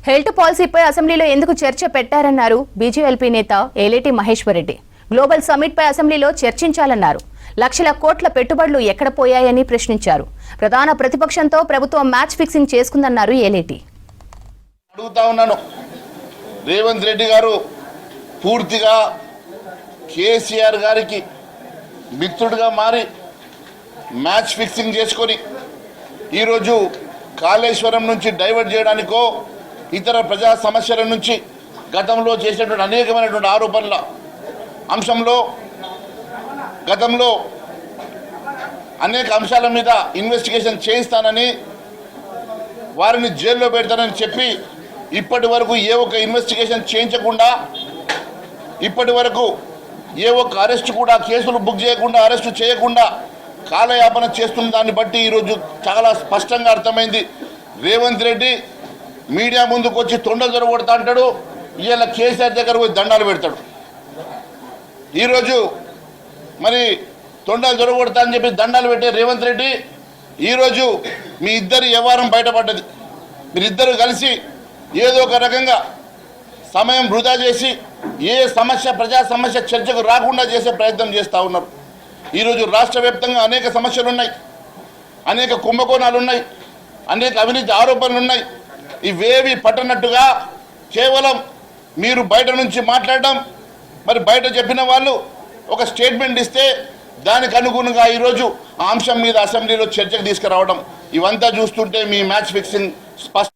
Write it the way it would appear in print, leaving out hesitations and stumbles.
Health పాలసీపై అసెంబ్లీలో ఎందుకు చర్చ పెట్టారన్నారు బీజేఎల్పీ నేత ఏలేటి మహేశ్వర్ రెడ్డి. గ్లోబల్ సమ్మిట్ పై అసెంబ్లీలో చర్చించాలన్నారు. లక్షల కోట్ల పెట్టుబడులు ఎక్కడ పోయాయని ప్రశ్నించారు. ప్రధాన ప్రతిపక్షంతో ప్రభుత్వం మ్యాచ్ ఫిక్సింగ్ చేసుకుందన్నారు ఏలేటి. అడుగుతా ఉన్నాను, రేవంత్ రెడ్డి గారు పూర్తిగా కేసీఆర్ గారికి మిత్రుడిగా మారి మ్యాచ్ ఫిక్సింగ్ చేసుకొని ఈరోజు కాళేశ్వరం నుంచి డైవర్ట్ చేయడానికో ఇతర ప్రజా సమస్యల నుంచి గతంలో చేసినటువంటి అనేకమైనటువంటి ఆరోపణల అంశంలో గతంలో అనేక అంశాల మీద ఇన్వెస్టిగేషన్ చేయిస్తానని, వారిని జైల్లో పెడతానని చెప్పి ఇప్పటి వరకు ఏ ఒక్క ఇన్వెస్టిగేషన్ చేయించకుండా, ఇప్పటి వరకు ఏ ఒక్క అరెస్టు కూడా, కేసులు బుక్ చేయకుండా, అరెస్టు చేయకుండా కాలయాపన చేస్తున్న దాన్ని బట్టి ఈరోజు చాలా స్పష్టంగా అర్థమైంది. రేవంత్ రెడ్డి మీడియా ముందుకు వచ్చి తొండలు దొరకొడతా అంటాడు, ఇవాళ కేసీఆర్ దగ్గర పోయి దండాలు పెడతాడు. ఈరోజు మరి తొండలు దొరకొడతా అని చెప్పి దండాలు పెట్టే రేవంత్ రెడ్డి ఈరోజు మీ ఇద్దరి వ్యవహారం బయటపడ్డది. మీరిద్దరు కలిసి ఏదో ఒక రకంగా సమయం వృధా చేసి ఏ సమస్య, ప్రజా సమస్య చర్చకు రాకుండా చేసే ప్రయత్నం చేస్తూ ఉన్నారు. ఈరోజు రాష్ట్ర వ్యాప్తంగా అనేక సమస్యలు ఉన్నాయి, అనేక కుంభకోణాలు ఉన్నాయి, అనేక అవినీతి ఆరోపణలు ఉన్నాయి. ఇవేవి పట్టనట్టుగా కేవలం మీరు బయట నుంచి మాట్లాడడం, మరి బయట చెప్పిన వాళ్ళు ఒక స్టేట్మెంట్ ఇస్తే దానికి అనుగుణంగా ఈరోజు ఆ అంశం మీద అసెంబ్లీలో చర్చకు తీసుకురావడం, ఇవంతా చూస్తుంటే మీ మ్యాచ్ ఫిక్సింగ్ స్పష్టం.